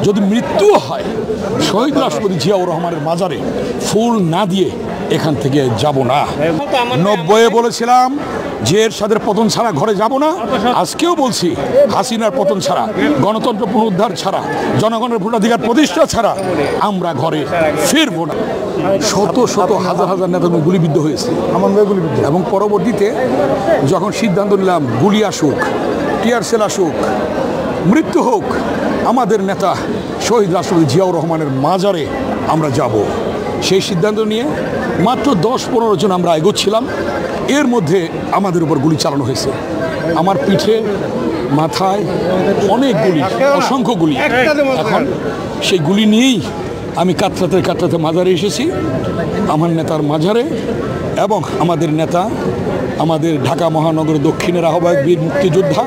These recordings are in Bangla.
যদি মৃত্যু হয় শহীদ রাষ্ট্রপতি জিয়াউর রহমানের মাজারে ফুল না দিয়ে এখান থেকে যাব না। 90-এ বলেছিলাম যে এরশাদের পতন ছাড়া ঘরে যাব না, আজকেও বলছি হাসিনার পতন ছাড়া, গণতন্ত্র পুনরুদ্ধার ছাড়া, জনগণের ভোটাধিকার প্রতিষ্ঠা ছাড়া আমরা ঘরে ফিরব না। শত শত হাজার হাজার নেতা গুলিবিদ্ধ হয়েছে এবং পরবর্তীতে যখন সিদ্ধান্ত নিলাম গুলি আসুক, টিয়ার সেল আসুক, মৃত্যু হোক, আমাদের নেতা শহীদ রাষ্ট্রপতি জিয়াউর রহমানের মাজারে আমরা যাব। সেই সিদ্ধান্ত নিয়ে মাত্র 10-15 জন আমরা এগোচ্ছিলাম, এর মধ্যে আমাদের উপর গুলি চালানো হয়েছে। আমার পিঠে, মাথায় অনেক গুলি, অসংখ্য গুলি। এখন সেই গুলি নিয়েই আমি কাতরাতে কাতরাতে মাজারে এসেছি, আমার নেতার মাজারে। এবং আমাদের নেতা, আমাদের ঢাকা মহানগর দক্ষিণের আহ্বায়ক বীর মুক্তিযোদ্ধা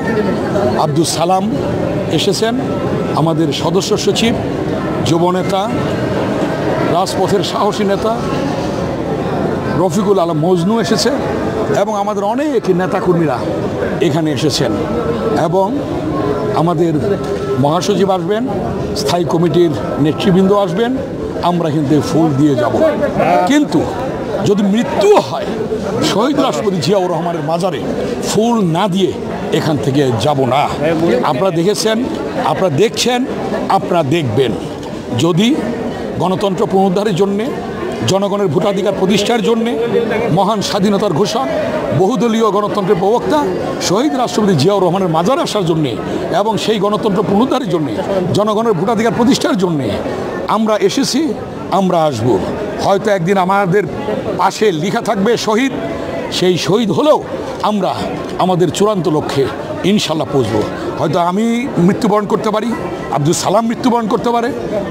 আব্দুল সালাম এসেছেন, আমাদের সদস্য সচিব, যুবনেতা, রাজপথের সাহসী নেতা রফিকুল আলম মজনু এসেছে এবং আমাদের অনেক নেতাকর্মীরা এখানে এসেছেন এবং আমাদের মহাসচিব আসবেন, স্থায়ী কমিটির নেতৃবৃন্দ আসবেন। আমরা কিন্তু ফুল দিয়ে যাব, কিন্তু যদি মৃত্যু হয় শহীদ রাষ্ট্রপতি জিয়াউর রহমানের মাজারে ফুল না দিয়ে এখান থেকে যাব না। আপনারা দেখেছেন, আপনারা দেখছেন, আপনারা দেখবেন। যদি গণতন্ত্র পুনরুদ্ধারের জন্যে, জনগণের ভোটাধিকার প্রতিষ্ঠার জন্যে, মহান স্বাধীনতার ঘোষক, বহুদলীয় গণতন্ত্রের প্রবক্তা শহীদ রাষ্ট্রপতি জিয়াউর রহমানের মাজারে আসার জন্যে এবং সেই গণতন্ত্র পুনরুদ্ধারের জন্যে, জনগণের ভোটাধিকার প্রতিষ্ঠার জন্যে আমরা এসেছি, আমরা আসব। হয়তো একদিন আমাদের পাশে লেখা থাকবে শহীদ, সেই শহীদ হলেও আমরা আমাদের চূড়ান্ত লক্ষ্যে ইনশাল্লাহ পৌঁছব। হয়তো আমি মৃত্যুবরণ করতে পারি, আব্দুল সালাম মৃত্যুবরণ করতে পারে,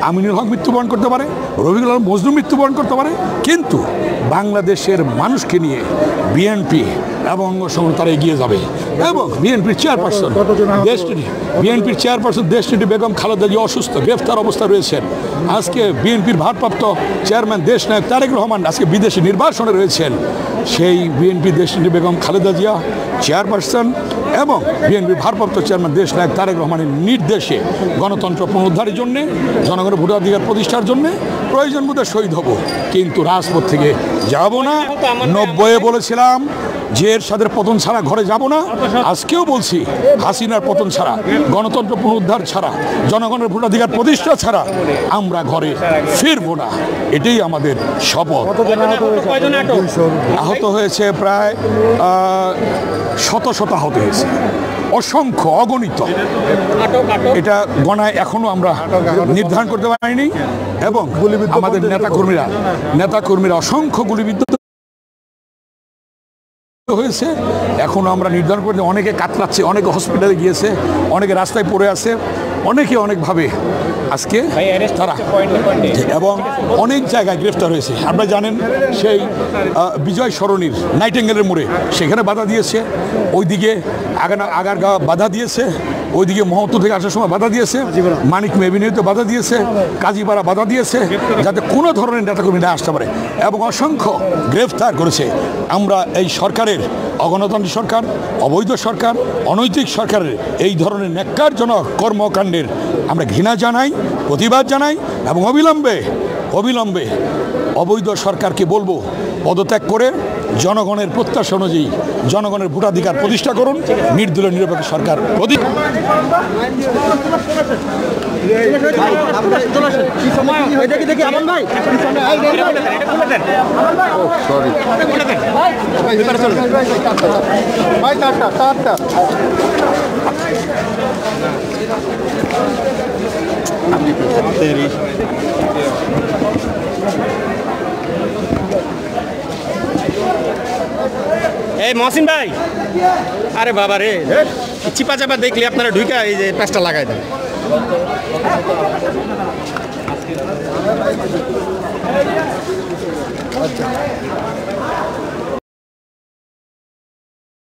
আমিনুল হক মৃত্যুবরণ করতে পারে, রফিকুল আলম মজনু মৃত্যুবরণ করতে পারে, কিন্তু বাংলাদেশের মানুষকে নিয়ে বিএনপি এবং তারা এগিয়ে যাবে। এবং বিএনপির চেয়ারপারসন দেশনেত্রী বেগম খালেদা জিয়া অসুস্থ, গ্রেফতার অবস্থায় রয়েছেন। আজকে বিএনপির ভারপ্রাপ্ত চেয়ারম্যান দেশনায়ক তারেক রহমান আজকে বিদেশি নির্বাসনে রয়েছেন। সেই বিএনপি দেশনেত্রী বেগম খালেদা জিয়া চেয়ারপারসন এবং বিএনপির ভারপ্রাপ্ত চেয়ারম্যান দেশনায়ক তারেক রহমানের নির্দেশে গণতন্ত্র পুনরুদ্ধারের জন্যে, জনগণের ভোটাধিকার প্রতিষ্ঠার জন্যে প্রয়োজন বোধে শহীদ হব, কিন্তু রাজপথ থেকে যাব না। 90-এ বলেছিলাম যে এরশাদের পতন ছাড়া ঘরে যাব না, আজকেও বলছি হাসিনার পতন ছাড়া, গণতন্ত্র পুনরুদ্ধার ছাড়া, জনগণের ভোটাধিকার প্রতিষ্ঠা ছাড়া আমরা ঘরে ফিরব না। এটাই আমাদের শপথ। আহত হয়েছে প্রায় শত শত আহত হয়েছে, অসংখ্য, অগণিত। এটা গণায় এখনো আমরা নির্ধারণ করতে পারিনি। এবং আমাদের নেতাকর্মীরা অসংখ্য গুলিবিদ্ধ হয়েছে। এখন আমরা নির্ধারণ করতে, অনেকে কাতরাচ্ছে, অনেকে হসপিটালে গিয়েছে, অনেকে রাস্তায় পড়ে আছে, অনেকে অনেকভাবে আজকে তারা এবং অনেক জায়গায় গ্রেফতার হয়েছে। আপনারা জানেন সেই বিজয় সরণির নাইটেঙ্গেলের মোড়ে সেখানে বাধা দিয়েছে, ওইদিকে আগারগাঁও বাধা দিয়েছে, ওইদিকে মোহাম্মদপুর থেকে আসার সময় বাধা দিয়েছে, মানিক মেভিনিউতে বাধা দিয়েছে, কাজীপাড়া বাধা দিয়েছে, যাতে কোনো ধরনের নেতাকর্মী না আসতে পারে এবং অসংখ্য গ্রেফতার করেছে। আমরা এই সরকারের, অগণতান্ত্রিক সরকার, অবৈধ সরকার, অনৈতিক সরকারের এই ধরনের ন্যাক্কারজনক কর্মকাণ্ডের আমরা ঘৃণা জানাই, প্রতিবাদ জানাই এবং অবিলম্বে অবৈধ সরকারকে বলবো পদত্যাগ করে জনগণের প্রত্যাশা অনুযায়ী জনগণের ভোটাধিকার প্রতিষ্ঠা করুন, নির্দলীয় নিরপেক্ষ সরকার এই মহসিন ভাই, আরে বাবা রে, চিপা চাপা দেখলে আপনারা ঢুকা এই যে প্যাচটা লাগাই দেন।